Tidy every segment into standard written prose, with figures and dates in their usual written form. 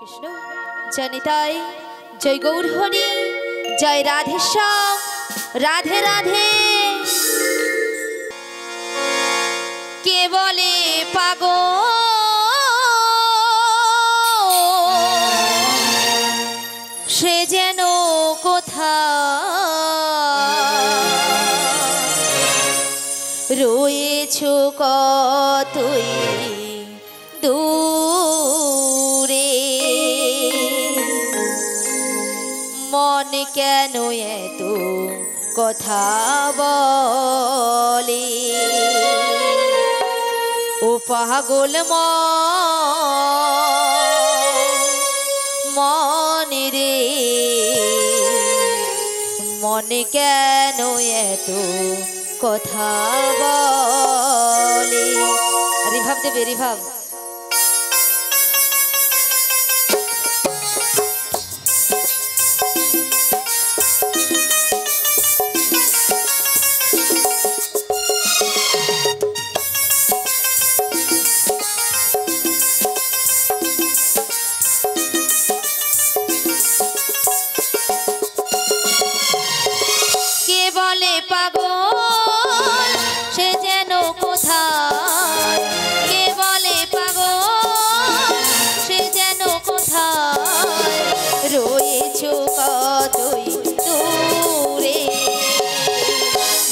কৃষ্ণ জনিতাই জয় গৌর হরি জয় রাধেশ্যাম রাধে রাধে। কে বলে পাগল সে যেন কোথা রয়েছ কতই দূরে, মন কেন এত কথা বলে ও পাগল মন রে, মন কেন এত কথা বলে। রিভাব দেবে রিভাব।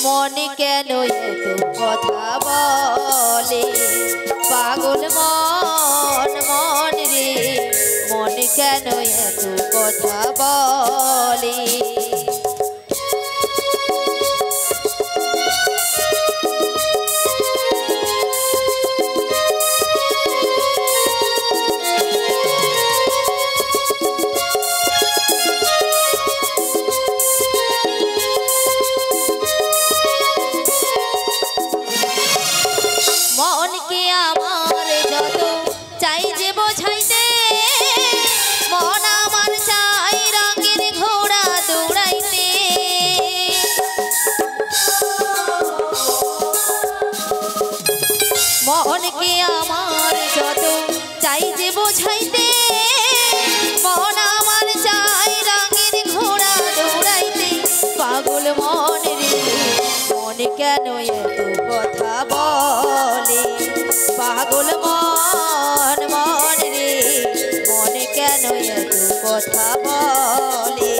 মনে কেন এত কথা বলে পাগল মন রে, মনে কেন এত কথা বলে। মনকে আমার যত চাই যে বোঝাইতে, মন আমার চাই রঙের ঘোড়া দৌড়াইতে। পাগল মন রে, মন কেন এত কথা বলে পাগল মন রে, মন কেন এত কথা বলে।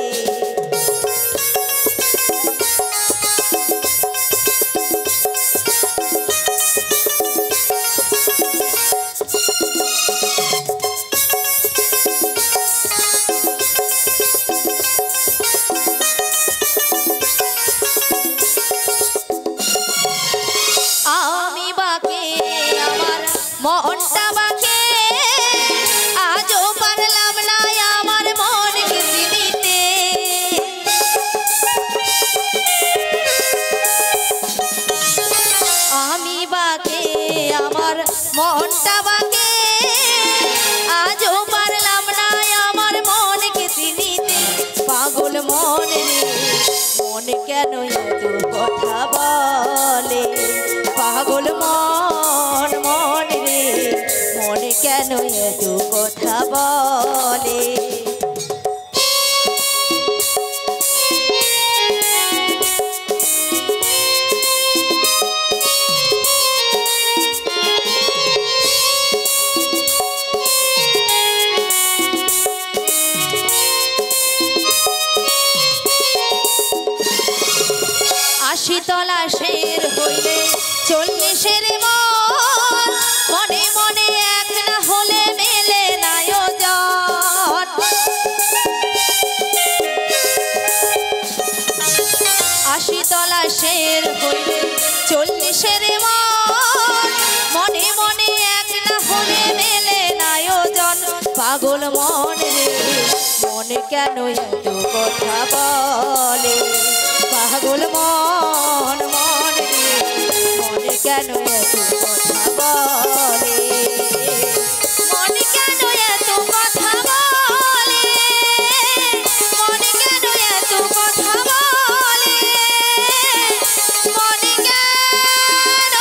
মনটা বাকে আজও পারলাম না আমার মনকে চিনিতে, আমি বাকে আমার মনটা বাকে আজও পারলাম না আমার মনকে চিনিতে। পাগল মন রে, মন কেন এত কথা বলে পাগল মন রে, মন কেন এত কথা বলে। আশি তলা শের হইলে 40-এর মন, মনে মনে এক না হলে মেলে নায়োজন। আশি তলা শের হইলে 40-এর মন, মনে মনে এক না হলে মেলে নায়োজন। পাগল মন রে, মন কেন এত কথা বলে পাগল মন রে, মন কেন এত কথা বলে। মন কেন এত কথা বলে, মন কেন এত কথা বলে, মন কেন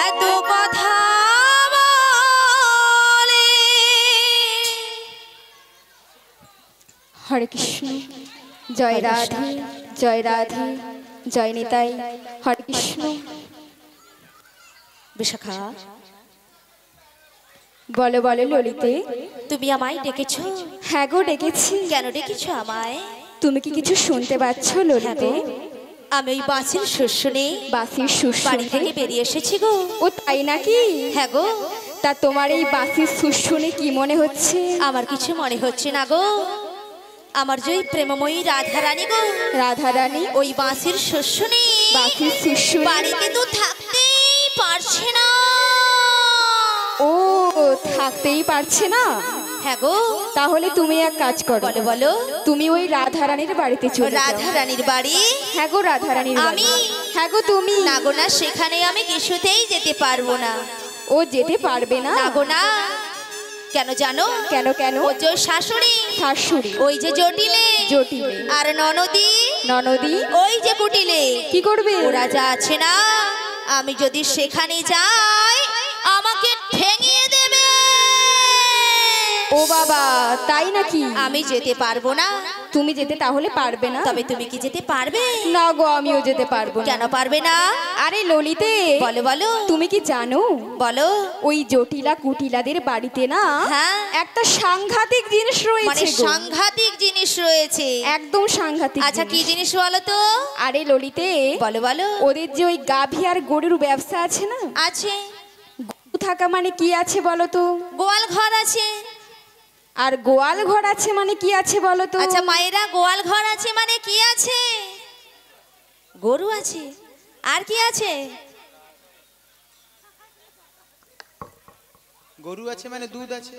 এত কথা বলে। হরে কৃষ্ণ। জয় রাধে জয় রাধে জয় নিতাই। হরে কৃষ্ণ। বিশাখা, বলো বলো ললিতে, তুমি আমায় ডেকেছো? হ্যাঁ গো ডেকেছি। কেন ডেকেছো আমায়? তুমি কি কিছু শুনতে পাচ্ছ ললিতে? আমি ওই বাসির শুশুনে বাসির সুর বাড়ি থেকে বেরিয়ে এসেছি গো। ও তাই নাকি? হ্যাঁ গো। তা তোমার এই বাসির সুর শুনে কি মনে হচ্ছে? আমার কিছু মনে হচ্ছে না গো। আমার যে প্রেমময়ী রাধারানী গো, রাধারানী ওই বাসির শুশুনে বাসির সুর বাড়িতে তো থাকতেই পারছে না। ও থাকতেই পারছে না? হ্যাঁ গো। তাহলে তুমি এক কাজ করো। বলো বলো। তুমি ওই রাধারানীর বাড়িতে চলে যাও। রাধারানীর বাড়ি? হ্যাঁ গো রাধারানীর বাড়ি। আমি? হ্যাঁ গো তুমি। না গো না, সেখানে আমি কিছুতেই যেতে পারবো না। ও যেতে পারবে না? না গো না। কেন জানো? কেন কেন? ও যে শাশুড়ি, শাশুড়ি ওই যে জটিলে, জটিলে আর ননদি, ননদি ওই যে কুটিলে, কি করবে? ওরা যা আছে না, আমি যদি সেখানে যাই আমাকে ঠেঙিয়ে দেবে। ও বাবা, তাই নাকি? আমি যেতে পারবো না। তুমি যেতে তাহলে পারবে না? তবে তুমি কি যেতে পারবে? না গো, আমিও যেতে পারবো না। কেন পারবে না? আরে ললিতে, বলো বলো। তুমি কি জানো? বলো। ওই জটিলা কুটিলাদের বাড়িতে না, হ্যাঁ, একটা সাংঘাতিক জিনিস রয়েছে। মানে সাংঘাতিক জিনিস রয়েছে? একদম সাংঘাতিক। আচ্ছা কি জিনিস বলো তো? আরে ললিতে, বলো বলো। ওদের যে ওই গাভী আর গরুর ব্যবসা আছে না, আছে। গরু থাকা মানে কি আছে বলো তো? গোয়াল ঘর আছে। আর গোয়াল ঘর আছে মানে কি আছে বলো তো? আচ্ছা মায়েরা, গোয়াল ঘর আছে মানে কি আছে? গরু আছে। আর কি আছে? গরু আছে মানে দুধ আছে।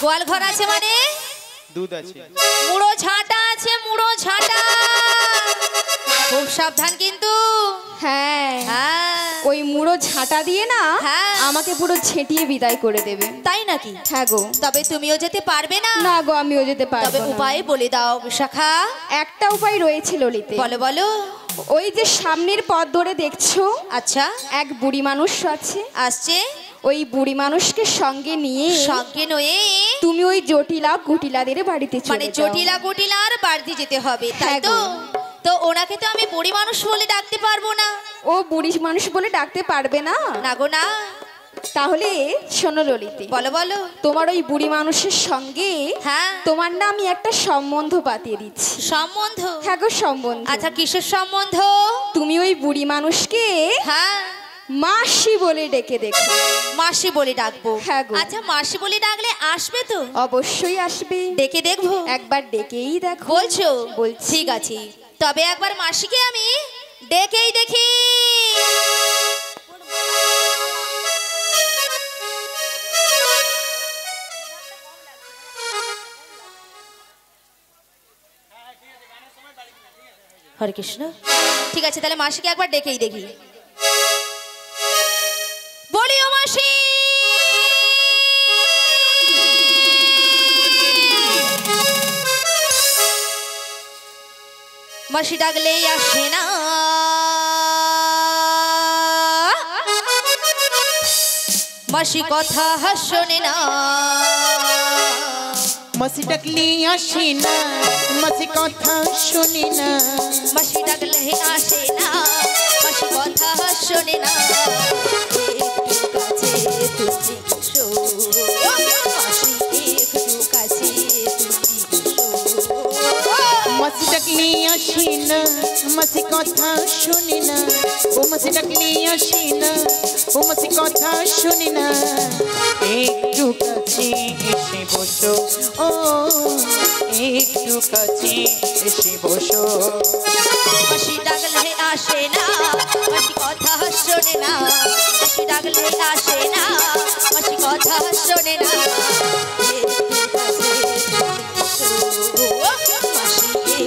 গোয়াল ঘর আছে মানে দুধ আছে। মুড়ো ঝাঁটা আছে, মুড়ো ঝাঁটা। খুব সাবধান কিন্তু। হ্যাঁ, হ্যাঁ। ওই মুড়ো ঝাঁটা দিয়ে না হ্যাঁ। আমাকে পুরো ছেটিয়ে বিদায় করে দেবে। তাই নাকি? হ্যাঁ গো। তবে তুমিও যেতে পারবে না? না গো, আমিও যেতে তবে পারবো না। উপায় বলে দাও বিশাখা। একটা উপায় রয়েছে ললিতে। বলো বলো। ওই যে সামনের পথ ধরে দেখছো, আচ্ছা, এক বুড়ি মানুষ আছে। আসছে। ওই বুড়ি মানুষকে সঙ্গে নিয়ে সঙ্গে নয়ে তুমি ওই জটিলা কুটিলাদের বাড়িতে চলে মানে যাও। জটিলা কুটিলার বাড়িতে যেতে হবে, তাই হ্যাঁ তো? গো। তো ওনাকে তো আমি বুড়ি মানুষ বলে ডাকতে পারবো না। ও বুড়ি মানুষ বলে ডাকতে পারবে না? না গো না। তাহলে শোনো ললিতে, বলো বলো। তোমার ওই বুড়ি মানুষের সঙ্গে হ্যাঁ। তোমার না আমি একটা সম্বন্ধ পাতিয়ে দিচ্ছি। সম্বন্ধ? হ্যাঁ গো, সম্বন্ধ। আচ্ছা কিসের সম্বন্ধ? তুমি ওই বুড়ি মানুষকে হ্যাঁ, মাসি বলে ডেকে দেখো। মাসি বলে ডাকবো? হ্যাঁ গো। আচ্ছা মাসি বলে ডাকলে আসবে তো? অবশ্যই আসবে। ডেকে দেখবো? একবার ডেকেই দেখো। বলছো? বলছি। ঠিক আছে, তবে একবার মাসিকে আমি ডেকেই দেখি। হরে কৃষ্ণ। ঠিক আছে, তাহলে মাসিকে একবার ডেকেই দেখি। বলি ও মাসি। মাসি ডাকলেই আসে না, মাসি কথা শোনে না। মাসি ডাকলে আসে না, মাসি কথা শোনে না। মাসি ডাকলে আসে না, মাসি কথা শোনে না। একটু কাছে তুমি এসো, মাসি একটু কাছে তুমি এসো। মাসি ডাকলে আসে না, মাসি কথা শোনে না। ও মাসি ডাকলে আসে না, ও মাসি কথা শোনে না। একটু কাছে এসে বসো, ও একটু কাছে এসে বসো। মাসি ডাকলে আসে না, মাসি কথা শোনে না। মাসি ডাকলে আসে না, মাসি কথা শোনে না। একটু কাছে তুমি এসো, মাসি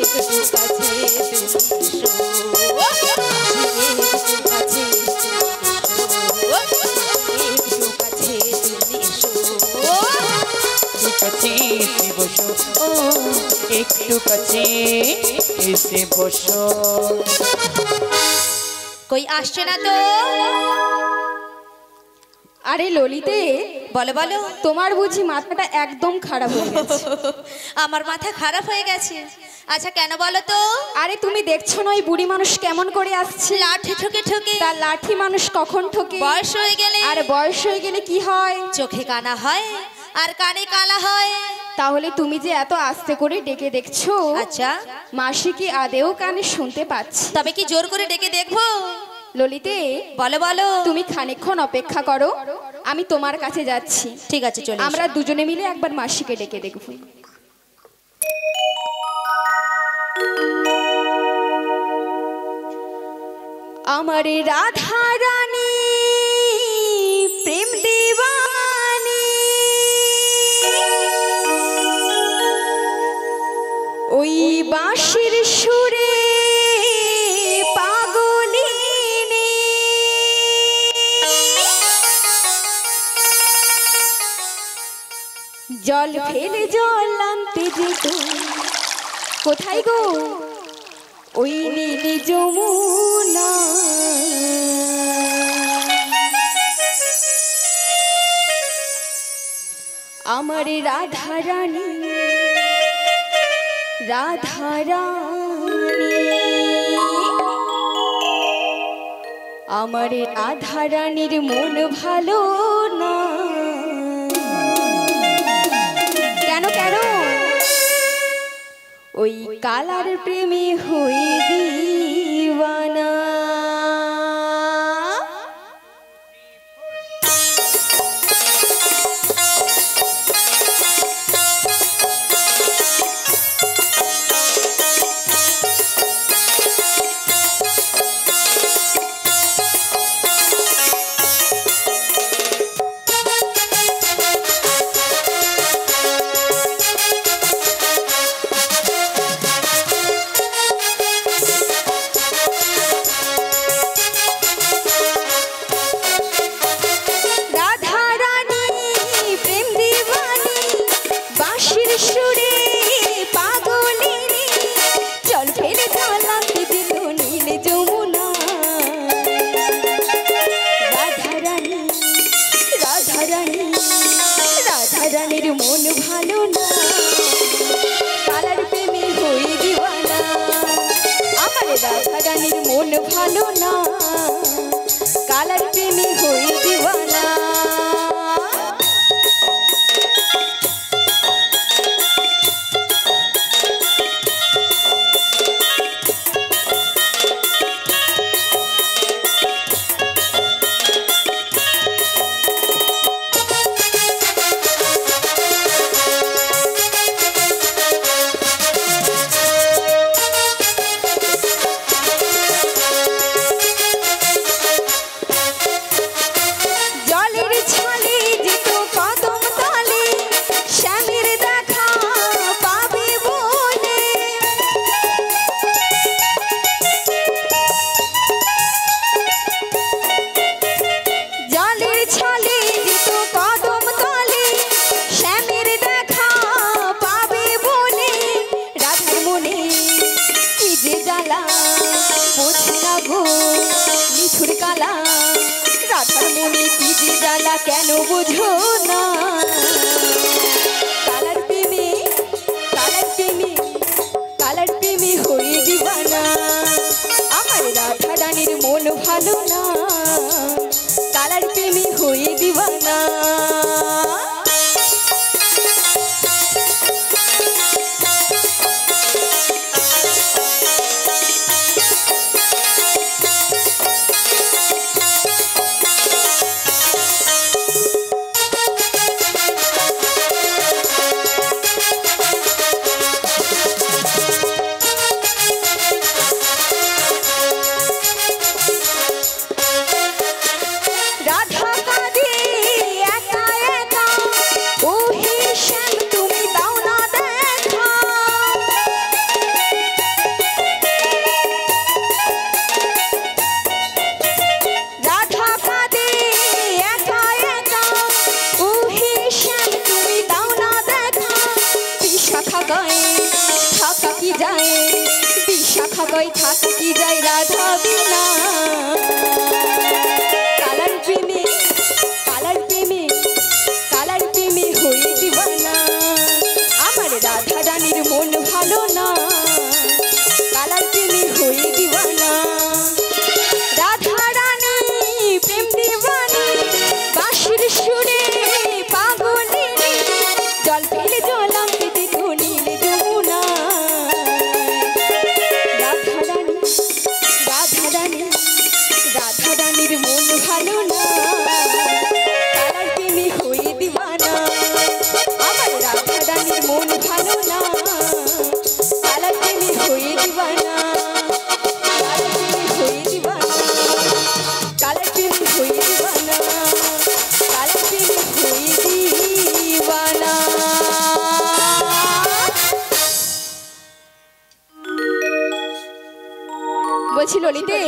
একটু কাছে তুমি এসো। মাসি একটু কাছে তুমি এসো, একটু কাছে তুমি এসো। কাছে এসে বসো, ও একটু কাছে এসে বসো। কই আসছে না তো? আরে ললিতে, বলো বলো। তোমার বুঝি মাথাটা একদম খারাপ হয়ে গেছে? আমার মাথা খারাপ হয়ে গেছে? আচ্ছা কেন বলো তো? আরে তুমি দেখছো না ওই বুড়ি মানুষ কেমন করে আসছে? লাঠি ঠুকে ঠুকে। তার লাঠি মানুষ কখন ঠোকে? বয়স হয়ে গেলে। আর বয়স হয়ে গেলে কি হয়? চোখে কানা হয় আর কানে কালা হয়। তাহলে তুমি যে এত আস্তে করে ডেকে দেখছো, আচ্ছা মাসি কি আদেও কানে শুনতে পাচ্ছে? তবে কি জোর করে ডেকে দেখবো? ললিতে, বলো বলো। তুমি খানিকক্ষণ অপেক্ষা করো, আমি তোমার কাছে যাচ্ছি। ঠিক আছে চলে আমরা দুজনে মিলে একবার মাসিকে ডেকে দেখবো। আমার রাধা রানী প্রেম দিবানী, ওই বাঁশির সুরে পাগলিনী, জল ফেলে জল আনতে যেত কোথায় গো? ওই নীলি যমুনা। আমার রাধা রানী, রাধা রানী, আমার রাধা রানীর মন ভালো না। কেন কেন? ওই কালার প্রেমে হই দিওয়ানা। মন ভালো না, কালার প্রেমে হই দিওয়ানা। আমার রাধা রানীর মন ভালো না, কালার প্রেমে হই দিওয়ানা। কেন বুঝো না, কালার প্রেমে কালার প্রেমে কালার প্রেমে হই দিওয়ানা। আমার রাধা রানীর মন ভালো না, কালার প্রেমে হই দিওয়ানা। জল ফেলে জলাম কেটে নীল যমুনা রাধারানী রাধারানী রাধারানীর মন ভালো না কালার প্রেমী হয়ে দিবানা আমার রাধারানীর মন ভালো না কালার প্রেমী হয়ে দিবানা কালার প্রেমী হয়ে দিবানা কালার প্রেমী হয়ে দিবানা কালার প্রেমী হয়ে দিবানা বলছি ললিতে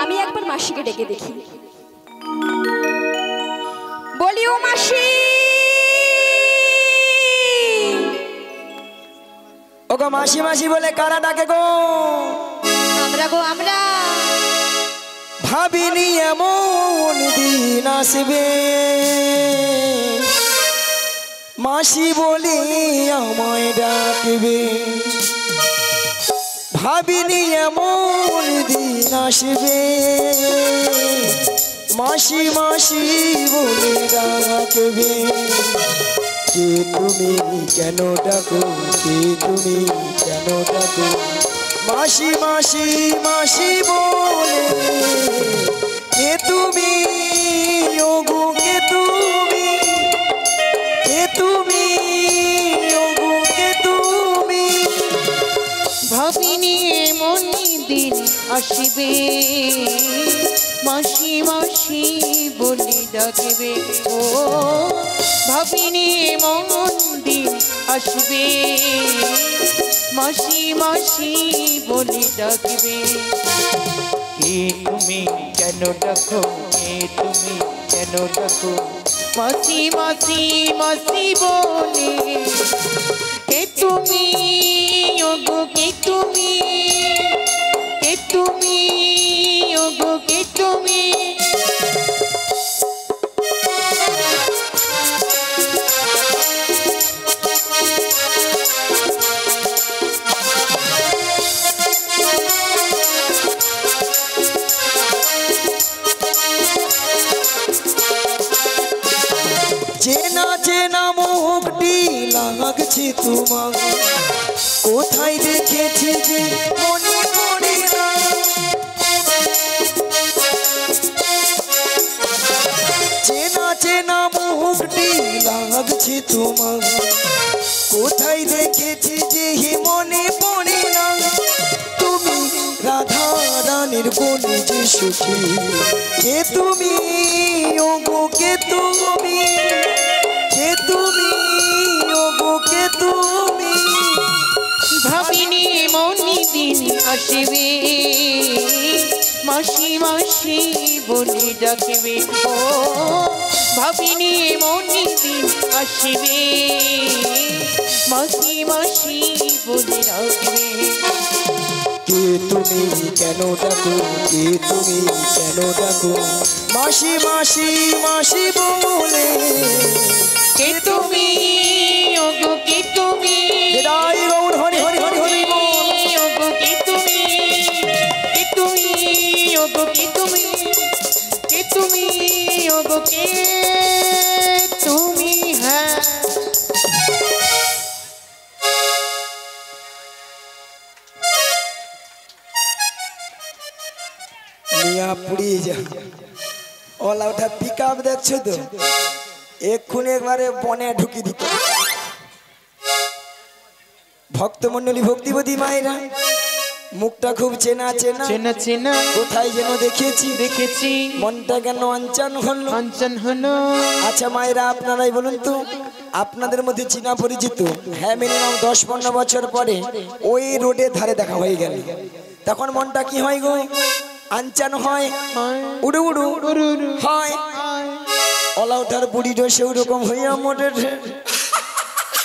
আমি একবার মাসিকে ডেকে দেখি বলি ও মাসি ওগো মাসি মাসি বলে কারা ডাকে গো আমরা ভাবিনি এমন দিন আসবে মাসি বলি আমায় ডাকবে ভাবিনি এমন দিন আসবে মাসি মাসি বলে ডাকবে কে তুমি কেন ডাকো কে তুমি কেন ডাকো মাসি মাসি মাসি বলে কে তুমি ওগো কে তুমি ওগো কে তুমি ভাবিনি এমন দিন আসবে মাসি মাসি বলে ডাকবে ও ভাবিনি এমন দিন আসবে মাসি মাসি বলে ডাকবে কে তুমি কেন ডাকো কে তুমি কেন ডাকো মাসি মাসি মাসি বলে কে তুমি ওগো কে তুমি ওগো কে তুমি চেনা চেনা মুখটি লাগছে তোমার কোথায় দেখেছি যে মনে পড়ে না চেনা চেনা মুখটি লাগছে তোমার কোথায় দেখেছি যে মনে পড়ে না তুমি রাধা রানীর কোনে যে সুখী কে তুমি ওগো কে তুমি ওগো কে তুমি ভাবিনি মনি দিন আসবে মাসি মাসি বলে ডাকবে ও ভাবিনি মনি দিন আসবে মাসি মাসি বলে ডাকবে কে তুমি কেন ডাকো কে তুমি কেন ডাকো মাসি মাসি মাসি বলে কে তুমি ওগো কে তুমি বিদায় গৌর হরি হরি হরি হরি বল ওগো কে তুমি ওগো কে তুমি ওগো কে তুমি হ্যাঁ মিয়া পুড়িয়ে যা ওলা ওঠা পিক আপ দেখছো তো এক্ষুনি একবারে বনে ঢুকি দিত ভক্তমন্ডলী ভক্তিবতী মায়েরা মুখটা খুব চেনা চেনা চেনা চেনা কোথায় যেন দেখেছি মনটা কেন অঞ্চন হলো আচ্ছা মায়েরা আপনারাই বলুন তো আপনাদের মধ্যে চেনা পরিচিত হ্যাঁ মিনিমাম 10-15 বছর পরে ওই রোডের ধারে দেখা হয়ে গেল তখন মনটা কি হয় গো আঞ্চান হয় উড়ু উড়ু হয় ওলা ওঠার বুড়ি ডসে ওরকম হইয়া মোটে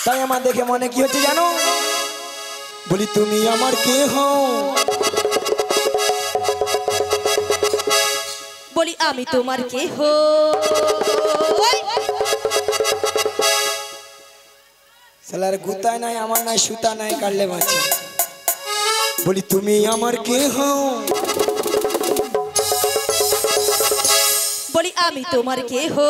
তাই আমার দেখে মনে কি হচ্ছে জানো বলি তুমি আমার কে হও বলি আমি তোমার কে হো সালার গুতায় নাই আমার নাই সুতা নাই কাটলে বাঁচে বলি তুমি আমার কে হও বলি আমি তোমার কে হো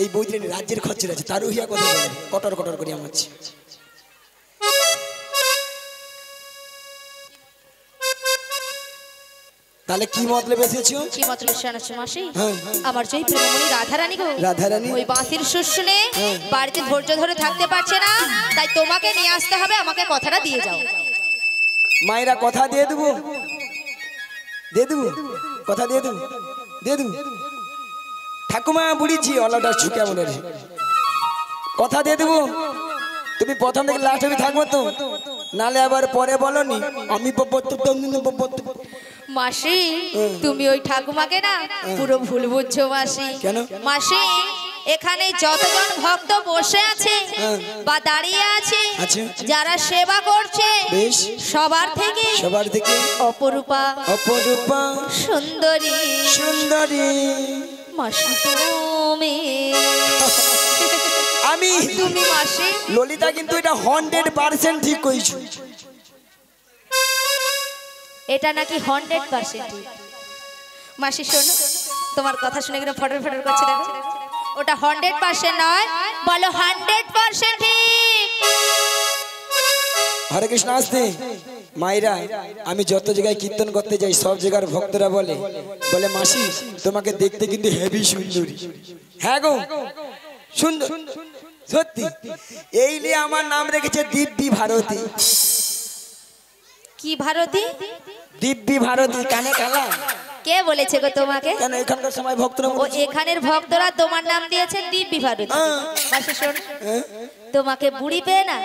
এই বইতে রাজ্যের খরচের আছে তারও হিয়া কথা বলে কটর কটর করে আমার তাহলে কি মতলব এসেছো? কি মতলব শোনাচ্ছো মাসি? আমার যেই প্রেমমণি রাধারানী গো, রাধারানী ওই বাঁশির সুর শুনে বাড়িতে ধৈর্য ধরে থাকতে পারছে না, তাই তোমাকে নিয়ে আসতে হবে, আমাকে কথাটা দিয়ে যাও। মায়েরা কথা দিয়ে দেবো, দিয়ে দেবো, কথা দিয়ে দেবো, দিয়ে দেবো। ঠাকুমা বুড়িছি অলাটা ছুকে মনে রে, কথা দিয়ে দেবো। তুমি প্রথম থেকে লাস্ট অবধি থাকবো তো, নালে আবার পরে বলনি আমি মাসি তুমি ওই ঠাকুমাকে না পুরো ভুল বুঝছো মাসি। কেন? মাসি এখানে যতজন ভক্ত বসে আছে বা দাঁড়িয়ে আছে, যারা সেবা করছে সবার থেকে অপরূপা অপরূপা সুন্দরী সুন্দরী মাসি তুমি। তুমি মাসি ললিতা কিন্তু এটা 100% ঠিক কইছো। এটা নাকি 100% মাসি শোনো, তোমার কথা শুনে কিনা ফটর ফটর করছে, দেখো ওটা 100% নয়, বলো 100% ঠিক। হরে কৃষ্ণ। আসতে মায়েরা, আমি যত জায়গায় কীর্তন করতে যাই সব জায়গার ভক্তরা বলে বলে মাসি তোমাকে দেখতে কিন্তু হেভি সুন্দরী। হ্যাঁ গো সুন্দর, সত্যি। এই নিয়ে আমার নাম রেখেছে দিব্যি ভারতী। কি ভারতী? দিব্যি ভারতী। কানে কালা? কে বলেছে গো তোমাকে? কেন এখানকার সময় ভক্তরা ও এখানের ভক্তরা তোমার নাম দিয়েছে দিব্যি ভারতী। মাসি শোন, তোমাকে বুড়ি পেয়ে না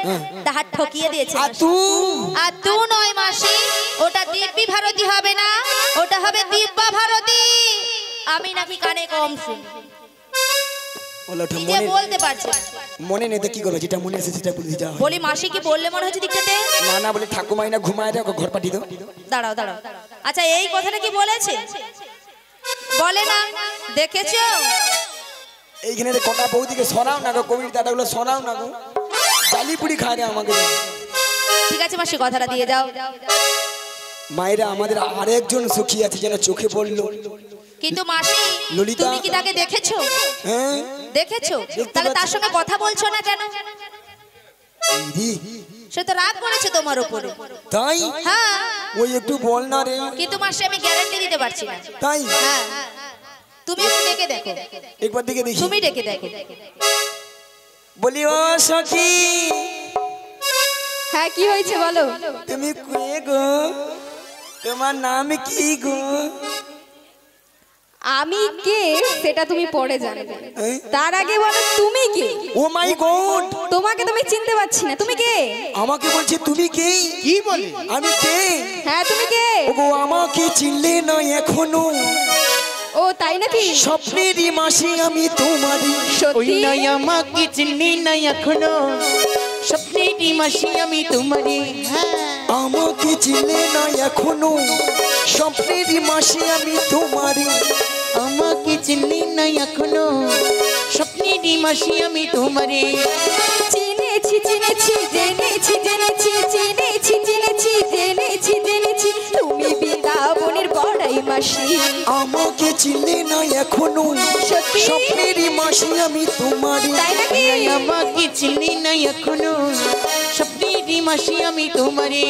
তাহার ঠকিয়ে দিয়েছে। আর তু নয় মাসি, ওটা দিব্যি ভারতী হবে না, ওটা হবে দিব্যা ভারতী। আমি নাকি কানে কম শুনি, বলতে পারছি মনে নেই তো কি করো, যেটা মনে আছে সেটা বলে দিতে। বলি মাসি কি বললে মনে হচ্ছে দিকটাতে? না না, বলে ঠাকুমাই না ঘুমায় রে, ঘর পাঠিয়ে দাও। দাঁড়াও দাঁড়াও, আচ্ছা এই কথাটা কি বলেছে? বলে না, দেখেছো? এইখানে কটা বৌদিকে শোনাও না গো, কবির দাদাগুলো শোনাও না গো, জালিপুরি খায় রে আমাকে। ঠিক আছে মাসি, কথাটা দিয়ে যাও। মায়েরা আমাদের আরেকজন সখী আছে যেন চোখে পড়লো। কিন্তু মাসি ললিতা, তুমি কি তাকে দেখেছো? হ্যাঁ দেখেছো, তাহলে তার সঙ্গে কথা বলছো না কেন? সে তো রাগ করেছে তোমার উপরে। তাই? হ্যাঁ। ওই একটু বল না রে। কিন্তু মাসি আমি গ্যারান্টি দিতে পারছি না। তাই? হ্যাঁ, তুমি একটু ডেকে দেখো। একবার দিকে দেখি। তুমি ডেকে দেখো। বলি ও সখী। হ্যাঁ কি হয়েছে বলো? তুমি কে গো? তোমার নাম কি গো? আমি কে সেটা তুমি পরে জানবে, তার আগে বলো তুমি কে? ও মাই গড, তোমাকে তুমি চিনতে পারছি না, তুমি কে? আমাকে বলছে তুমি কে? কি বলে? আমি কে? হ্যাঁ তুমি কে? ওগো আমাকে চিনলে না এখনো? ও তাই নাকি? স্বপ্নেরই মাসি আমি তোমারই। ওই সত্যি? নয় আমাকে চিনলি না এখনো, স্বপ্নেরই মাসি আমি তোমারই। আমাকে চিনলে না এখনো, স্বপ্নেরই মাসি আমি তোমারই। আমাকে চিনলি না এখনো, স্বপ্নেরই মাসি আমি তোমারই। চিনেছি চিনেছি জেনেছি জেনেছি চিনেছি চিনেছি জেনেছি জেনেছি তুমি বৃন্দাবনের বড়াই মাসি। আমাকে চিনলে না এখনো, সত্যি? স্বপ্নেরই মাসি আমি তোমারই। তাই নাকি? আমাকে চিনলি না এখনো, স্বপ্নেরই মাসি আমি তোমারই।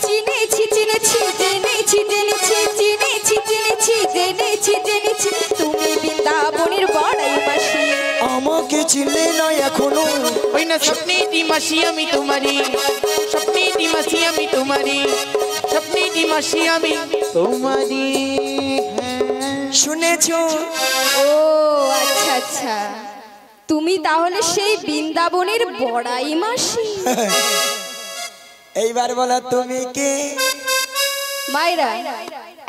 চিনেছি চিনেছি জেনেছি জেনেছি চিনেছি চিনেছি জেনেছি জেনেছি তুমি বৃন্দাবনের বড়াই মাসি। আমাকে চিনলে না এখনো, ওই না স্বপ্নেরই মাসি আমি তোমারই, স্বপ্নেরই মাসি আমি তোমারই, স্বপ্নেরই মাসি আমি তোমারই। শুনেছো? ও আচ্ছা আচ্ছা, তুমি তাহলে সেই বৃন্দাবনের বড়াই মাসি। এইবার বলো তুমি কে? মায়েরা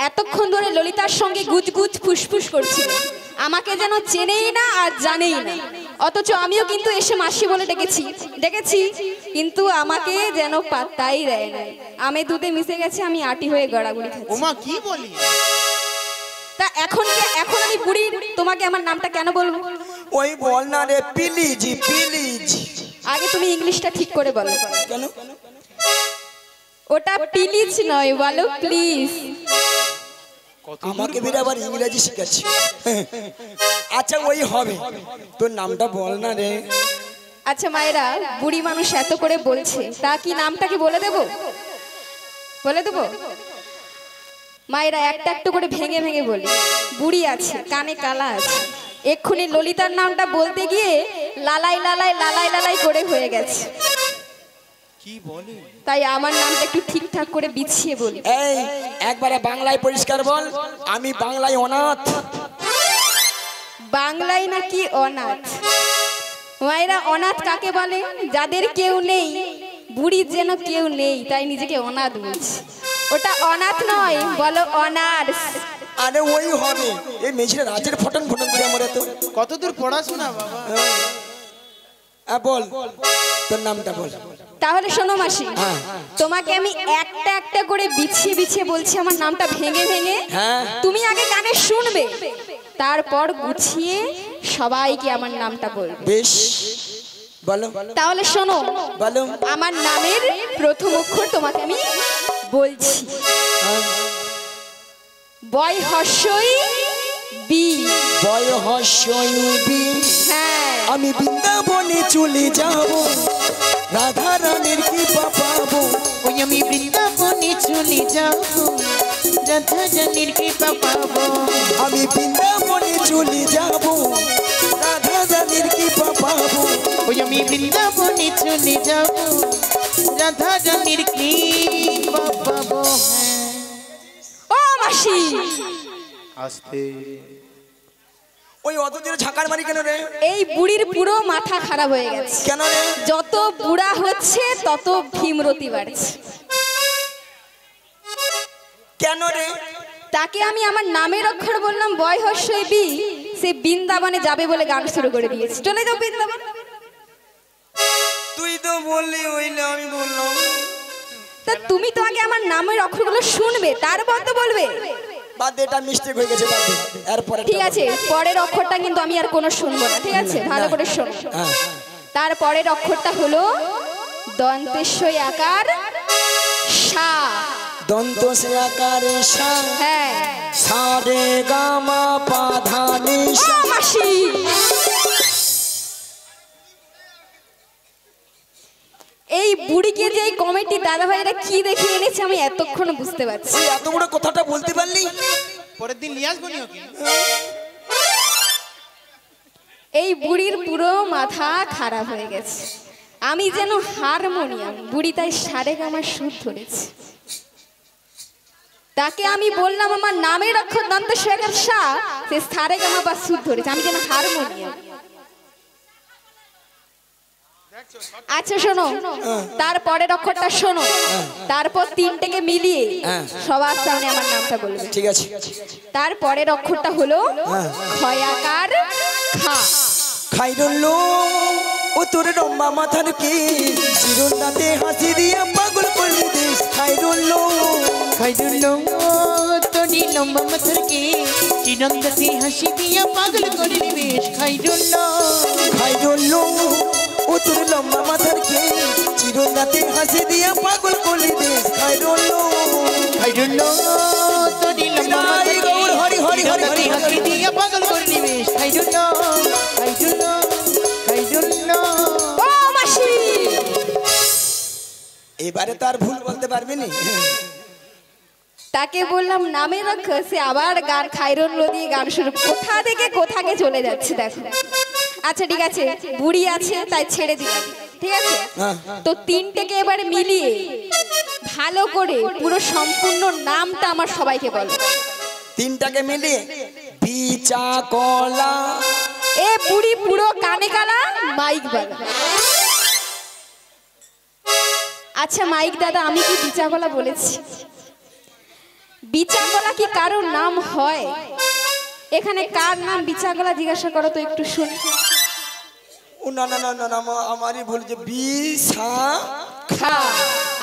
এতক্ষণ ধরে ললিতার সঙ্গে গুজগুজ ফুসফুস করছিল, আমাকে যেন চেনেই না আর জানেই না, অথচ আমিও কিন্তু এসে মাসি বলে ডেকেছি কিন্তু আমাকে যেন পাত্তাই দেয় না। আমি দুধে মিশে গেছে, আমি আটি হয়ে গড়াগড়ি খাচ্ছি। ওমা কি বলি? তা এখন আমি বুড়ি, তোমাকে আমার নামটা কেন বলবো? ওই বল না রে, প্লিজ প্লিজ। আগে তুমি ইংলিশটা ঠিক করে বলো। কেন? ওটা প্লিজ নয়, বলো প্লিজ। আমাকে বের আবার ইংরেজি শিখাচ্ছি। আচ্ছা ওই হবে, তোর নামটা বল না রে। আচ্ছা মায়েরা, বুড়ি মানুষ এত করে বলছে, তা কি নামটা কি বলে দেব? বলে দেব মায়েরা, একটা একটা করে ভেঙে ভেঙে বলি। বুড়ি আছে, কানে কালা আছে, এক্ষুনি ললিতার নামটা বলতে গিয়ে লালাই লালাই লালাই লালাই করে হয়ে গেছে। কি বলে? তাই আমার নামটা একটু ঠিকঠাক করে বিছিয়ে বলি। এই একবারে বাংলায় পরিষ্কার বল, আমি বাংলায় অনাথ। বাংলায় নাকি অনাথ? মায়েরা, অনাথ কাকে বলে? যাদের কেউ নেই, বুড়ির যেন কেউ নেই, তাই নিজেকে অনাথ বলছে। ওটা অনাথ নয়, বলো অনার্স। আরে ওই হবে, এই মেঝিরা রাজের ফটন ফটন করে আমার এত। কতদূর পড়াশোনা বাবা? বল তোর নামটা বল। তাহলে শোনো মাসি, তোমাকে আমি একটা একটা করে বিছিয়ে বিছিয়ে বলছি আমার নামটা ভেঙে ভেঙে। তুমি আগে কানে শুনবে, তারপর গুছিয়ে সবাইকে আমার নামটা বলবে। বেশ বলো। তাহলে শোনো, বলো। আমার নামের প্রথম অক্ষর তোমাকে আমি বলছি। বয় হর্ষই বি। বয় হর্ষই বি। হ্যাঁ। আমি বৃন্দাবনে চলে যাব, রাধা রানীর কৃপা পাবো। ওই আমি বৃন্দাবনে চলে যাব, রাধা রানীর কৃপা পাবো। আমি বৃন্দাবনে চলে যাব, রাধা রানীর কৃপা পাবো। ওই আমি বৃন্দাবনে চলে যাব, রাধা রানীর কৃপা পাবো। ও মাসি, আস্তে। ওই অত জোরে ঝাঁকার মারি কেন রে? এই বুড়ির পুরো মাথা খারাপ হয়ে গেছে। কেন রে? যত বুড়া হচ্ছে তত ভীমরতি বাড়ছে। কেন রে? তাকে আমি আমার নামের অক্ষর বললাম বয় হর্ষই বি, সে বৃন্দাবনে যাবে বলে গান শুরু করে দিয়েছে। চলে যাও বৃন্দাবন। তুই তো বললি, ওইলে আমি বললাম। তা তুমি তো আগে আমার নামের অক্ষরগুলো শুনবে, তারপর তো বলবে। বাদ দে, এটা মিস্টেক হয়ে গেছে, বাদ দে। এরপরে ঠিক আছে, পরের অক্ষরটা কিন্তু আমি আর কোনো শুনবো না, ঠিক আছে? ভালো করে শোনো। তার পরের অক্ষরটা হলো দন্তেশ্বই আকার সা। দন্ত সে আকারে সা। হ্যাঁ। সা রে গা মা পা ধা নি সা। ও মাসি, এই বুড়িকে যে এই কমিটি দাদা ভাইরা কি দেখে এনেছে আমি এতক্ষণ বুঝতে পারছি। তুই এত বড় কথাটা বলতে পারলি? পরের দিন নিয়ে আসবো নি ওকে? এই বুড়ির পুরো মাথা খারাপ হয়ে গেছে। আমি যেন হারমোনিয়াম, বুড়ি তাই সারেগামার সুর ধরেছে। তাকে আমি বললাম আমার নামের অক্ষর দন্তেশ্বই আকার সা, সে সারেগামা বা সুর ধরেছে। আমি যেন হারমোনিয়াম। আচ্ছা শোনো, তারপরের অক্ষরটা শোনো, তারপর তিনটেকে মিলিয়ে সবার সামনে আমার নামটা বলবে। ঠিক আছে। তারপরের অক্ষরটা হলো ক্ষয়াকার খা। খাইরলো ও তোর লম্বা মাথার কে, চিরন্দাতে হাসি দিয়ে পাগল করলি দেশ। খাইরলো খাইরুল্লো তোরি লম্বা মাথারকে, চিরন্দাতে হাসি দিয়া পাগল করে বেশ। খাইরুল্লো খাইরলো ও তোর লম্বা মাথার কে, চিরন্দাতে হাসি দিয়ে পাগল করলি দেশ। খাইরলো খাইরুল্লো তোরি লম্বা মাথারকে, হরি হরি হরি হরি হাসি দিয়া পাগল করে বেশ। খাইরুল্লো খাইরুল্লো খাইরুল্লো। ও মাসি, এবারে তো আর ভুল বলতে পারবি নি। তাকে বললাম নামের অক্ষর, সে আবার গান খাইরুল্লো দিয়ে গান শুরু, কোথা থেকে কোথাকে চলে যাচ্ছে দেখো। আচ্ছা ঠিক আছে, বুড়ি আছে তাই ছেড়ে দিলাম, ঠিক আছে? তো তিনটেকে এবারে মিলিয়ে ভালো করে পুরো সম্পূর্ণ নামটা আমার সবাইকে বলো। তিনটাকে মিলিয়ে বিচা কলা। এ বুড়ি পুরো কানে কালা, মাইক বালা। আচ্ছা মাইক দাদা, আমি কি বিচাগলা বলেছি? বিচাগলা কি কারোর নাম হয়? এখানে কার নাম বিচাগলা জিজ্ঞাসা করো তো একটু শুনি। ও না না না না, আমারই ভুল যে বিশা খা,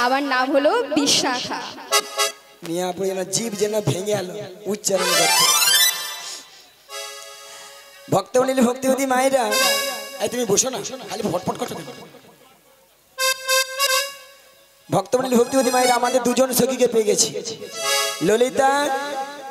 আমার নাম হলো বিশাখা। মিয়া পড়ে না, জীব যেন ভেঙে গেল উচ্চারণ করতে। ভক্তমণ্ডলী ভক্তিবতী মায়েরা, এই তুমি বসো না, খালি ফটফট করছো। ভক্তমণ্ডলী ভক্তিবতী মায়েরা, আমাদের দুজন সখীকে পেয়ে গেছি, ললিতা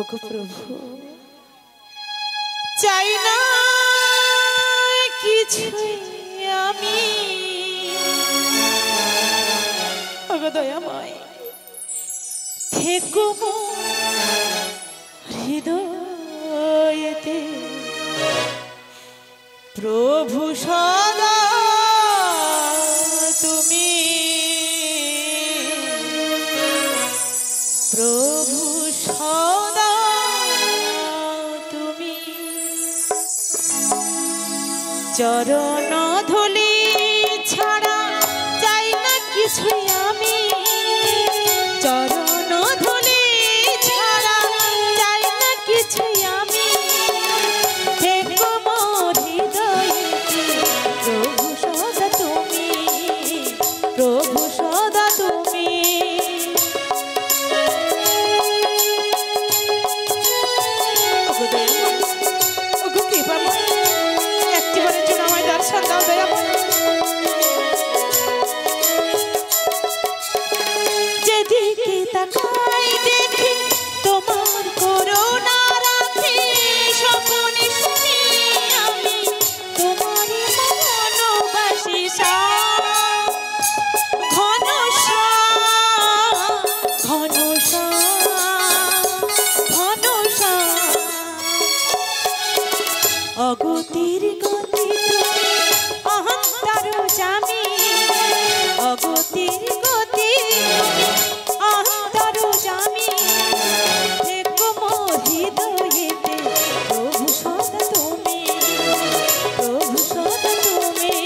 ওগো প্রভু চাই না কিছু আমি, ওগো দয়াময় থেকো হৃদয়েতে প্রভু সদা তুমি, প্রভু সদা তুমি। চরণ ধুলি ছাড়া চাই না কিছুই আমি, চরণ ধুলি ছাড়া চাই না কিছুই আমি, থেকো মোর হৃদয়েতে প্রভু সদা তুমি, প্রভু সদা তুমি। একটিবারের জন্য আমায় দর্শন দাও দয়াময়। যেদিকে তাকাই দেখি তোমার করুণা রাখি, স্বপনে শুনি আমি তোমারই মনোবাসী ঘন ঘন ঘন অগতির গতি তুমি অহংকার জামি, অগতির গতি অহংকার জামি, থেকো মোর হৃদয়েতে প্রভু সদা তুমি, প্রভু সদা তুমি।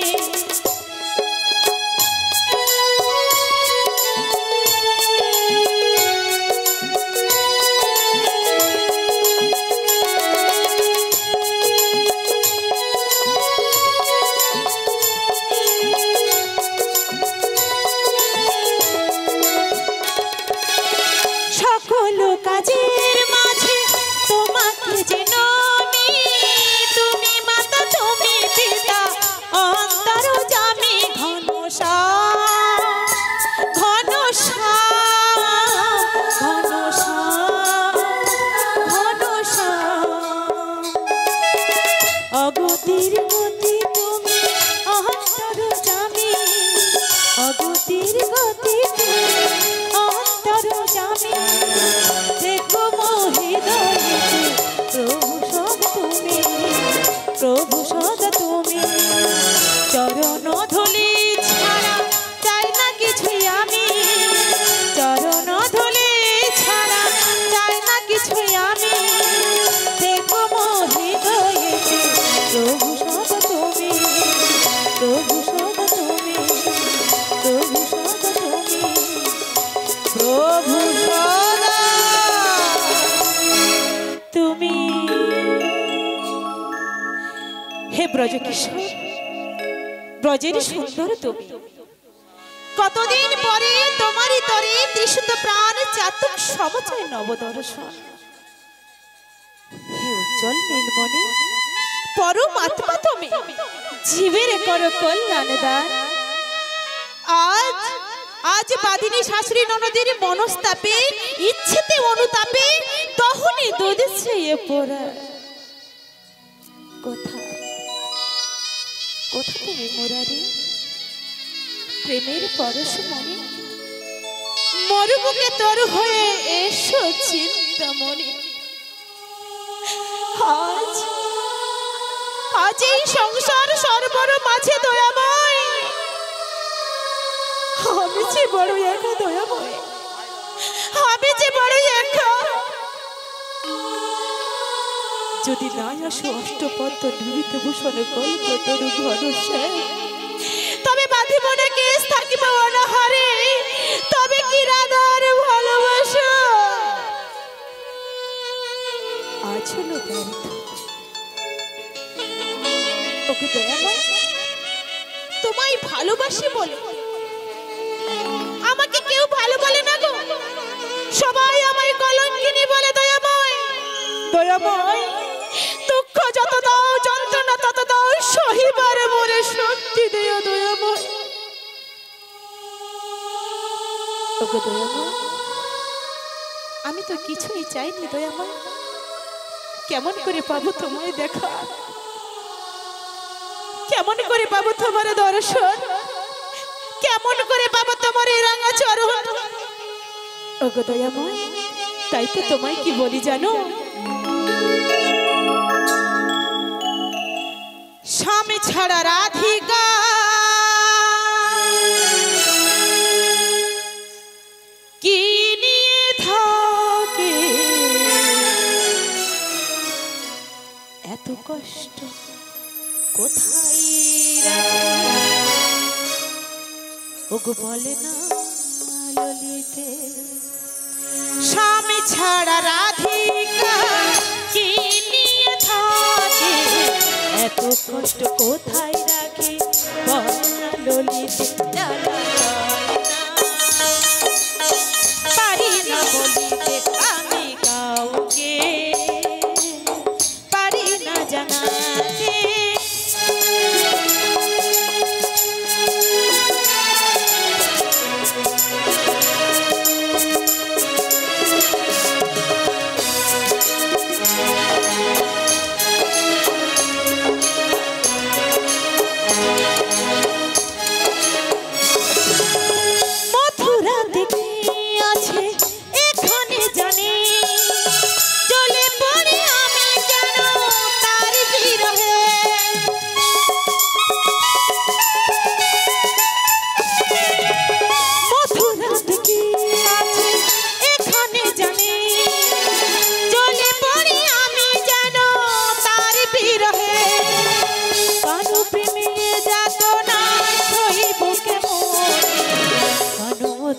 সকল কাজের মাঝে তোমাকে যেন আমি, তুমি মাতা তুমি পিতা অন্তর জামি, ঘন ঘন ঘন ঘন অগতির গতি তুমি অন্তর জামি, অগতির গতি তুমি অন্তর জামি, থেকো মোর হৃদয়েতে প্রভু সদা তুমি, প্রভু সদা তুমি। চরণ ধুলি ছাড়া চাই না কিছুই আমি, চরণ ধুলি ছাড়া চাই না কিছুই আমি, থেকো মোর হৃদয়েতে প্রভু সদা তুমি, প্রভু সদা তুমি, প্রভু সদা তুমি, প্রভু সদা তুমি। হে ব্রজকিশোর, ব্রজের সুন্দর তুমি, কতদিন পরে তোমারই তরে তৃষিত প্রাণ চাতক সমচয় নবদর্শন। হে উজ্জ্বল নীলমণি পরমাত্মা তুমি, জীবের করো কল্যাণ দান। আজ আজ বাদিনী শাশুড়ি ননদের মনস্তাপে ইচ্ছেতে অনুতাপে তখনই দুধ ছেয়ে পড়া। কোথা কোথা তুমি মোরারি প্রেমের পরশমণি, মরুবুকে তোর হয়ে এসো চিন্তামণি। আজ আজ এই সংসার সর্বর মাঝে দয়াময় আমি যে বড় একা দয়াময়, আমি যে বড় একা। যদি না আসো অষ্টপদ্ম নিহিত ভূষণে কল্প তরু ঘন শ্যাম, তবে বাঁধি মনে কেস থাকিব অনাহারে, তবে কি রাধার ভালোবাসা আজ হলো ব্যর্থ। ওকে দয়াময় তোমায় ভালোবাসি বলে আমাকে কেউ ভালো বলে না গো, সবাই আমায় কলঙ্কিনী বলে। দয়াময় দয়াময় দুঃখ যত দাও, যন্ত্রণা তত দাও, সহিবার মোরে শক্তি দিও দয়াময়। ওকে দয়াময় আমি তো কিছুই চাইনি দয়াময়। কেমন করে পাবো তোমায় দেখা, কেমন করে পাবো তোমার দর্শন, কেমন করে পাবো তোমার এই রাঙা চরণ। ওগো দয়াময়, তাই তো তোমায় কি বলি জানো, স্বামী ছাড়া রাধিকা কি নিয়ে থাকে, এত কষ্ট কোথায় রাখে। ওগো বলে না ললিতে, স্বামী ছাড়া রাধিকা কি নিয়ে থাকে, এত কষ্ট কোথায় রাখে। ললিতে পারি না বলিতে আমি কাউকে, পারি না জানাতে।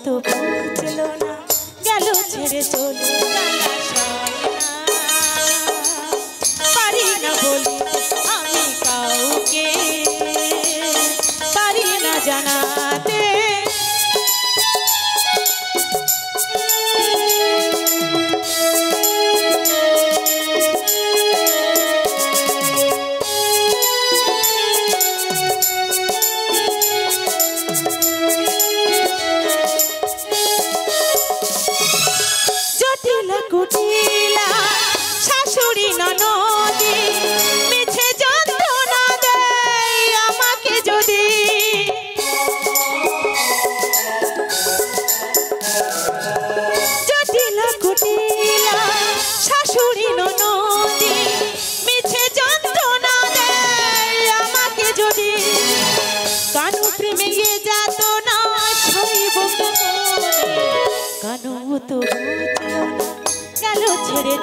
তো পৌঁছলো না, গেল ছেড়ে চলে পারি না বলি আমি কাউকে, পারি না জানাতে। কুটিলা শাশুড়ি ননদি মিছে যন্ত্রণা দেয় আমাকে যদি, জটিলা কুটিলা শাশুড়ি ননদি মিছে যন্ত্রণা দেয় আমাকে যদি, কানু প্রেমে যাত না ছইব কানু তো গেল ছেড়ে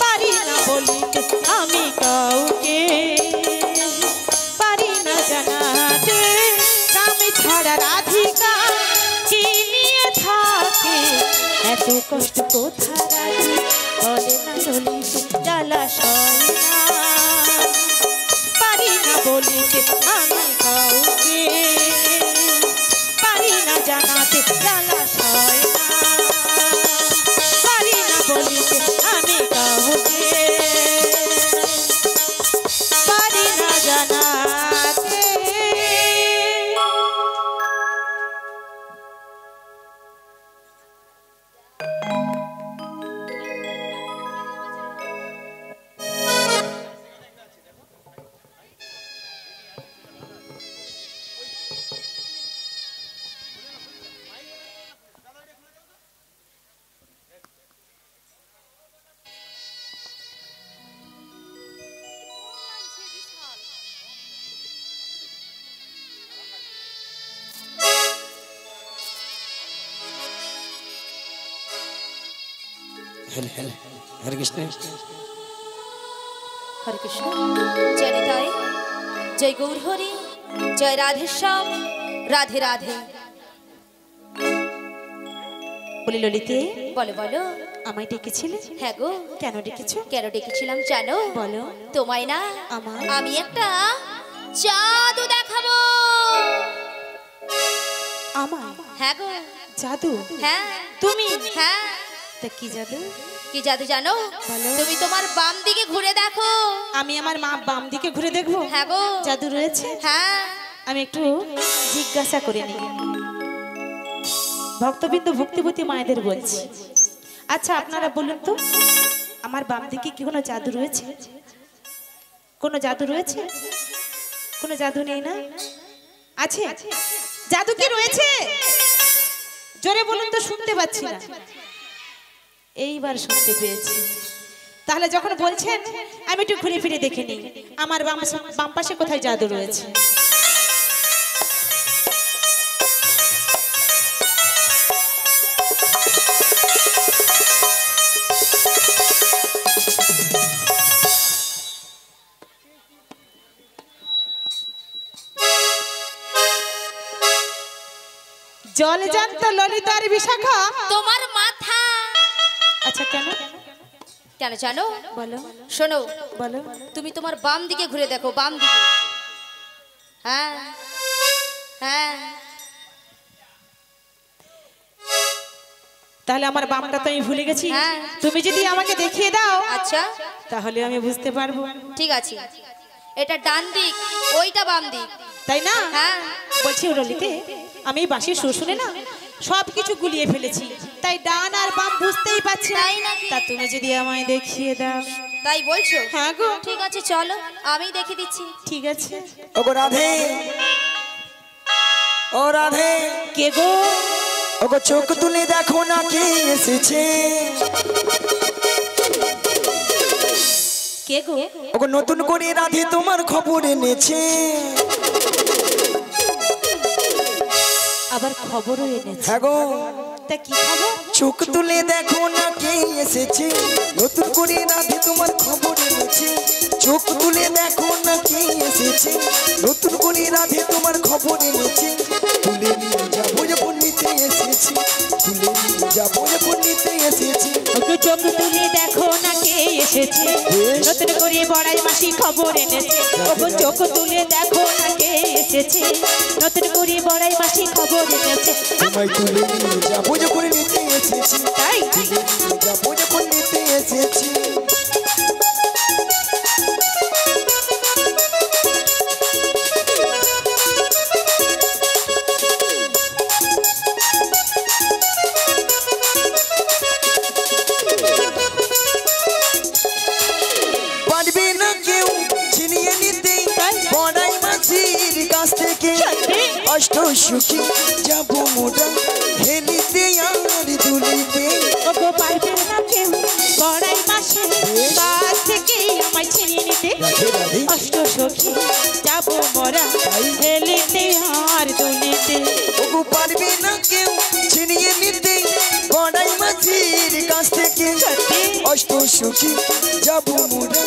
পারি না বলিতে আমি কাউকে, পারি না জানাতে। স্বামী ছাড়া রাধিকা কি নিয়ে থাকে, এত কষ্ট কোথায় রাখি। বলে না ললিতে জলাশয় না, পারি না বলিতে আমি কাউকে, পারি না জানাতে জলাশয় না, পারি না বলিতে আমি কাউকে, পারি না জানাতে। হরে কৃষ্ণ হরে কৃষ্ণ। জয় নিতাই, জয় গৌর হরি, জয় রাধেশ্যাম, রাধে রাধে। বলি ললিতে, বলো বলো, আমায় ডেকেছিলে? হ্যাঁ গো। কেন ডেকেছো? কেন ডেকেছিলাম জানো? বলো। তোমায় না আমার? আমি একটা জাদু দেখাবো। আমার? হ্যাঁ গো। জাদু? হ্যাঁ। তুমি? হ্যাঁ। তা কি জাদু? কি জাদু জানো? তুমি তোমার বাম দিকে ঘুরে দেখো। আমি আমার মা বাম দিকে ঘুরে দেখবো? হ্যাঁ গো। জাদু রয়েছে? হ্যাঁ। আমি একটু জিজ্ঞাসা করে নিই। ভক্তবৃন্দ ভক্তিবতী মায়েদের বলছি, আচ্ছা আপনারা বলুন তো, আমার বাম দিকে কি কোনো জাদু রয়েছে? কোনো জাদু রয়েছে? কোনো জাদু নেই না? আছে? জাদু কি রয়েছে? জোরে বলুন তো, শুনতে পাচ্ছি না। এইবার শুনতে পেয়েছি। তাহলে যখন বলছেন আমি একটু ঘুরে ফিরে দেখে নিই আমার বাম পাশে কোথায় জাদু রয়েছে। জল জান্ত ললিতার বিশাখা তোমার মাথা। আচ্ছা কেন কেন জানো? বলো শোনো, বলো। তুমি তোমার বাম দিকে ঘুরে দেখো, বাম দিকে। হ্যাঁ হ্যাঁ, তাহলে আমার বামটা তো আমি ভুলে গেছি। হ্যাঁ। তুমি যদি আমাকে দেখিয়ে দাও আচ্ছা তাহলে আমি বুঝতে পারবো। ঠিক আছে, এটা ডান দিক, ওইটা বাম দিক, তাই না? হ্যাঁ। বলছি ললিতে, আমি বাঁশির সুর শুনে না সব কিছু গুলিয়ে ফেলেছি, তাই ডান আর বাম বুঝতেই পারছি না। তাই নাকি? তা তুমি যদি আমায় দেখিয়ে দাও। তাই বলছো? হ্যাঁ গো। ঠিক আছে চলো, আমি দেখিয়ে দিচ্ছি। ঠিক আছে। ওগো রাধে, ও রাধে, কে গো? ওগো চোখ তুলে দেখো না কে এসেছে। কে গো? ওগো নতুন করে রাধে তোমার খবর এনেছে। আবার খবরও এনেছে? হ্যাঁ গো। তা কি খবর? চোখ তুলে দেখো না কে এসেছে, নতুন করে রাধে তোমার খবর এনেছে। চোখ তুলে দেখো না কে এসেছে, নতুন করে রাধে তোমার খবর এনেছে। তুলে নিয়ে যাবো যখন নিতে এসেছি, তুলে নিয়ে যাবো যখন নিতে এসেছি। ওকে চোখ তুলে দেখো না কে এসেছে, নতুন করে বড়াই মাসি খবর এনেছে। ওকে চোখ তুলে দেখো না কে এসেছে, নতুন করে বড়াই মাসি খবর এনেছে। তোমায় তুলে নিয়ে যাবো যখন নিতে এসেছি, তাই তুলে নিয়ে যাবো যখন নিতে এসেছি। পারবে না কেউ ছিনিয়ে নিতে বড়াই মাঝির কাছ থেকে। অষ্ট সুখী যাবো মোরা হেলিতে আর দুলিতে। ওকে পারবে না কেউ বড়াই মাসি কাছ থেকে আমায় ছিনিয়ে নিতে। রাধে রাধে, অষ্ট সখী যাবো মোরা হেলিতে আর দুলিতে। ওগো পারবে না কেউ ছিনিয়ে নিতে বড়াই মাঝির কাছ থেকে। অষ্ট সুখী যাবো মোরা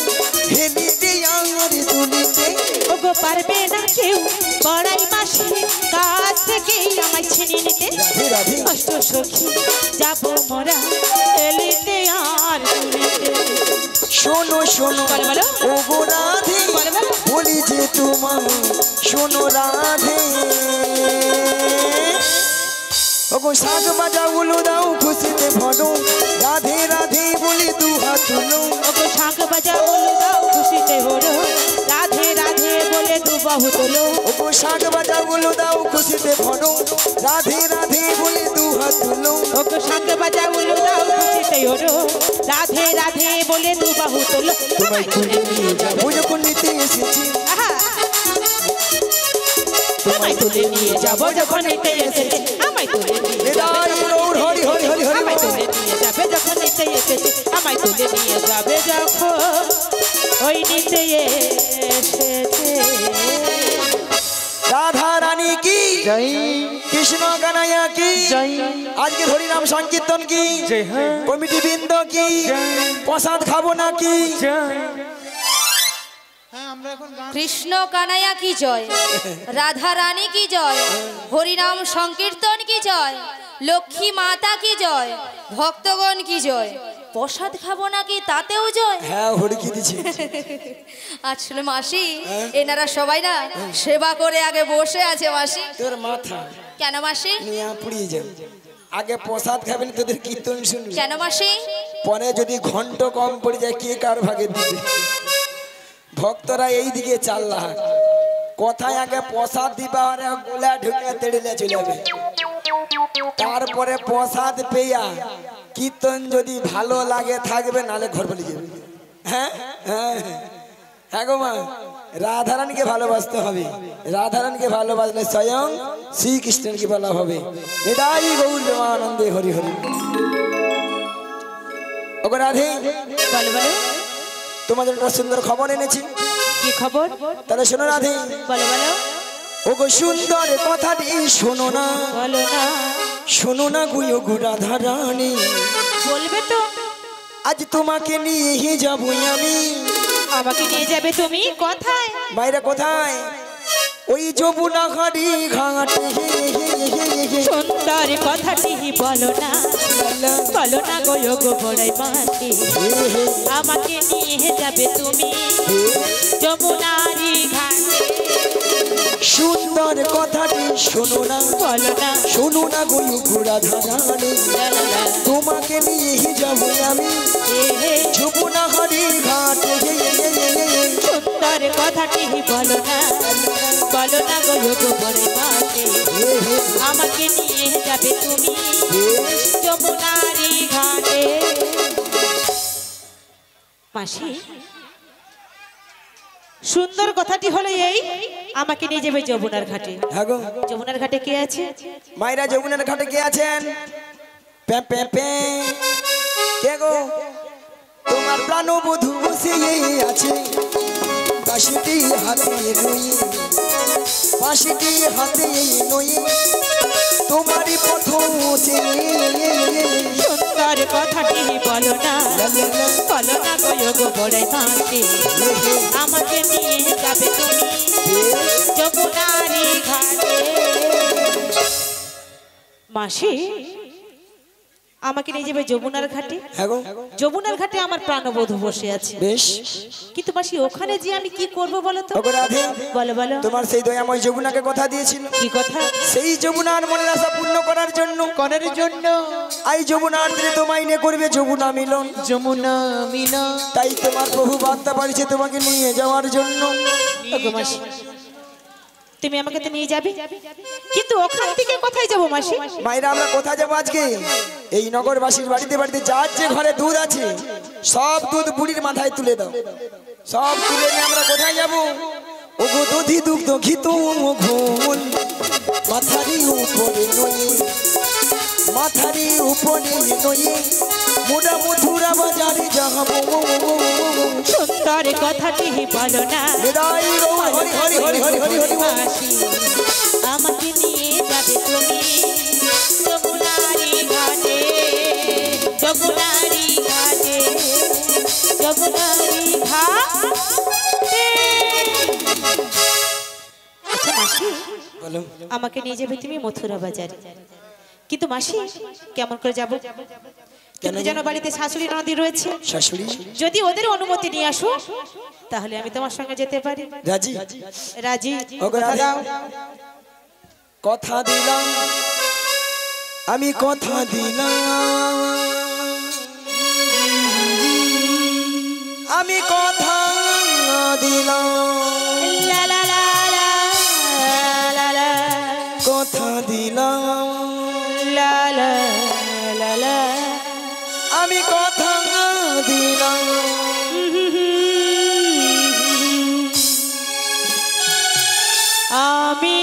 হেলিতে আর দুলিতে। ওগো পারবে না কেউ বড়াই মাসি কাছ থেকে আমায় ছিনিয়ে নিতে। রাধে রাধে, অষ্ট সখী যাবো মোরা হেলিতে আর দুলিতে। শোনো শোনো বলো, বলো। ওগো রাধে, বলো, বলো। বলি যে তোমার শোনো রাধে। ওগো শাক বাজা উলু দাও খুশিতে ভরো, রাধে রাধে বলি দু হাত তুলো। ওগো শাঁখ বাজা বলে দাও খুশিতে হলো, রাধে রাধে বলে দু বাহু তোলো। ওগো শাক বাজা উলু দাও খুশিতে ভরো, রাধে রাধে বলি দু হাত তুলো। ওগো শাঁখ বাজা বলে দাও খুশিতে হলো, রাধে রাধে বলে দু বাহু তোলো। তোমায় তুলে নিয়ে যাবো যখন নিতে এসেছি, আহা! আমায় তুলে নিয়ে যাবো যখন এতে এসেছে, আমায় তুলে নিয়ে যাবে হৃদয় যখন গৌর হরি হরি হরি হরি আমায় বল। তুলে নিয়ে যাবে যখন এতে এসেছে, আমায় তুলে নিয়ে যাবে যখন ওই নিতে এসেছে। রাধা রানী কি জয় কৃষ্ণ কানাইয়া কি জয় আজকে হরিনাম সংকীর্তন কি জয় হ্যাঁ কমিটি বৃন্দ কি প্রসাদ খাবো না কি জয় হ্যাঁ আমরা এখন গান কৃষ্ণ কানাইয়া কি জয়, রাধা রানী কি জয়, হরিনাম সংকীর্তন কি জয়, লক্ষ্মী মাতা কি জয়, ভক্তগণ কি জয়, প্রসাদ খাবো নাকি তাতেও জয়। হ্যাঁ হড়কি দিছি আসলে মাসি এনারা সবাই না সেবা করে আগে বসে আছে মাসি। তোর মাথা কেন মাসি? নিয়ে পুড়িয়ে যাবে আগে প্রসাদ খাবেন তোদের কীর্তন শুনবি কেন মাসি? পরে যদি ঘন্ট কম পড়ে যায় কে কার ভাগে দিবে ভক্তরা এই দিকে চাল্লা কোথায় আগে প্রসাদ দিবা আর গোলা ঢুকে তেড়িলে চলে যাবে তারপরে প্রসাদ পেয়া কীর্তন যদি ভালো লাগে থাকবে, নালে ঘর বলে যাবে। হ্যাঁ হ্যাঁ হ্যাঁ গো মা, রাধারানীকে ভালোবাসতে হবে। রাধারানীকে ভালোবাসলে স্বয়ং শ্রীকৃষ্ণকে বলা হবে। নিতাই গৌর প্রেমানন্দে হরি হরি। ওগো রাধে, বলো বলো, তোমাদের একটা সুন্দর খবর এনেছি। কি খবর? তাহলে শোনো রাধে। বলো বলো, ওগো সুন্দর কথাটি শোনো না, বলো না। শোনো না গুয়ো গো রাধারানী, বলবে তো। আজ তোমাকে নিয়ে যাবো আমি। আমাকে নিয়ে যাবে তুমি? কোথায়? বাইরে কোথায়? ওই যমুনা ঘাটি ঘাটে। সুন্দর কথাটি বলো না, বলো না গো গো বড়াই মাটি। আমাকে নিয়ে যাবে তুমি যমুনারি ঘাটে। সুন্দর কথাটি শোনো না, বলো না। শোনো না গুয়ো গো রাধারানী, তোমাকে নিয়ে যাবো আমি যমুনা ঘাটি ঘাটে। সুন্দর কথাটি বলো না, বলো না গো গো বড়াই মাটি। আমাকে নিয়ে যাবে তুমি যমুনারি ঘাটে। মাসি, সুন্দর কথাটি হলো এই, আমাকে নিয়ে যাবে যমুনার ঘাটে। হ্যাঁ গো, যমুনার ঘাটে কে আছে? মায়েরা যমুনার ঘাটে কে আছেন? পে পে পে। কে গো? তোমার প্রাণবধূ বসে আছে, বাঁশিটি হাতে নই, বাঁশিটি হাতে নই, তোমারই প্রথম সুন্দর কথাটি বলো না, বলো না গো গো বড়াই মাটি। আমাকে নিয়ে যাবে তুমি যমুনারি ঘাটে। মাসি, আমাকে নিয়ে যাবে যমুনার ঘাটে। হ্যাঁ গো, যমুনার ঘাটে আমার প্রাণবধূ বসে আছে। বেশ, কিন্তু মাসি ওখানে যে আমি কি করব বলো তো? ওগো রাধে, বলো বলো, তোমার সেই দয়াময় যমুনাকে কথা দিয়েছিল, কি কথা? সেই যমুনার মনের আশা পূর্ণ করার জন্য এই যমুনার তীরে তোমায় নিয়ে করবে যমুনা মিলন। যমুনা মিলন, তাই তোমার প্রভু বার্তা পাঠিয়েছে তোমাকে নিয়ে যাওয়ার জন্য। ওগো মাসি, তুমি আমাকে তো নিয়ে যাবে, কিন্তু ওখান থেকে কোথায় যাব মাসি? মায়েরা আমরা কোথায় যাবো আজকে? এই নগরবাসীর বাড়িতে বাড়িতে যার যে ঘরে দুধ আছে সব দুধ বুড়ির মাথায় তুলে দাও। সব তুলে নিয়ে আমরা কোথায় যাবো? ওগো দধি দুগ্ধ ঘিত ঘোল, মাথারি উপরে নই, মাথারি উপরে নই, মোটা মথুরা বাজারে যাবো। সুন্দর কথাটি বলো না, হৃদয় রৌ হরি হরি হরি হরি হরি হরি মাসি। আমাকে নিয়ে যাবে তুমি যমুনারি ঘাটে, যমুনারি ঘাটে, যমুনারি ঘাটে। আচ্ছা মাসি, বলো। আমাকে নিয়ে যাবে তুমি মথুরা বাজারে, কিন্তু মাসি কেমন করে যাব? কিন্তু যেন বাড়িতে শাশুড়ি ননদি রয়েছে, শাশুড়ি যদি ওদের অনুমতি নিয়ে আসো তাহলে আমি তোমার সঙ্গে যেতে পারি। রাজি? রাজি। ওগো কথা রাধে, দাও। কথা দিলাম, আমি কথা দিলাম, আমি কথা দিলাম, লা লা লা লা লা লা, কথা দিলাম, লা লা লা লা, আমি কথা দিলাম। আমি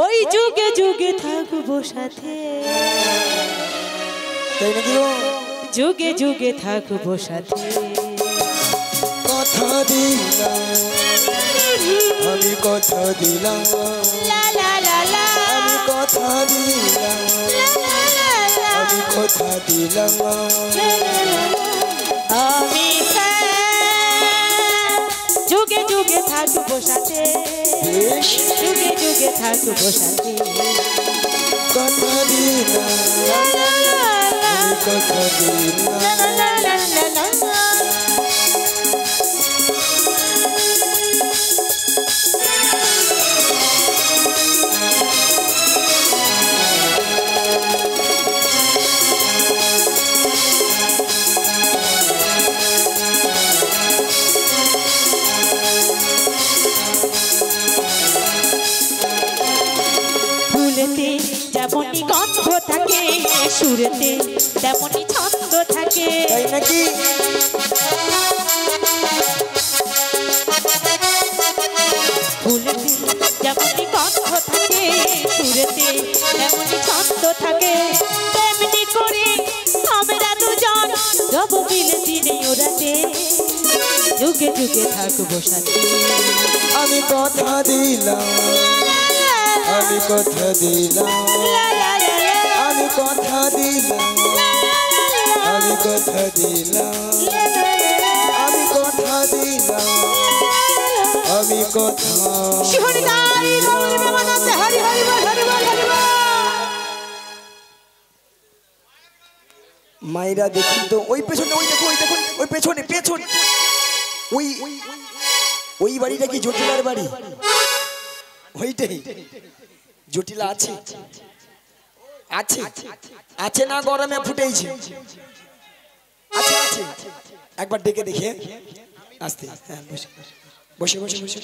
ওই যুগে যুগে থাকবো সাথে, তাই নাকি গো? যুগে যুগে থাকবো সাথে। কথা দিলাম, আমি কথা দিলাম, লা লা লা লা, আমি কথা দিলাম, লা লা লা লা, আমি কথা দিলাম। আমি যুগে যুগে থাকবো সাথে, বেশ, যুগে যুগে থাকবো সাথে। কথা দিলাম, লা লা লা লা, আমি কথা দিলাম। লা লা লা লা লা লা। যেমনই গন্ধ থাকে সুরেতে তেমনই ছন্দ থাকে। তাই নাকি? ফুলেতে যেমনই গন্ধ থাকে সুরেতে তেমনই ছন্দ থাকে। তেমনি করে আমরা দুজন রব মিলে দিনে ওরাতে যুগে যুগে থাকবো সাথে। আমি কথা দিলাম, আমি কথা দিলাম, আমি কথা দিলাম, আমি কথা দিলাম, আমি কথা দিলাম, আমি কথা মায়েরা দেখুন তো ওই পেছনে, ওই দেখো, ওই দেখুন, ওই পেছনে পেছনে ওই ওই বাড়িটা কি জটিলার বাড়ি? ওইটাই জটিলা আছে আছে আছে না গরমে ফুটেছে? আছে আছে, একবার ডেকে দেখে আসতে। হ্যাঁ বসে বসে বসে বসে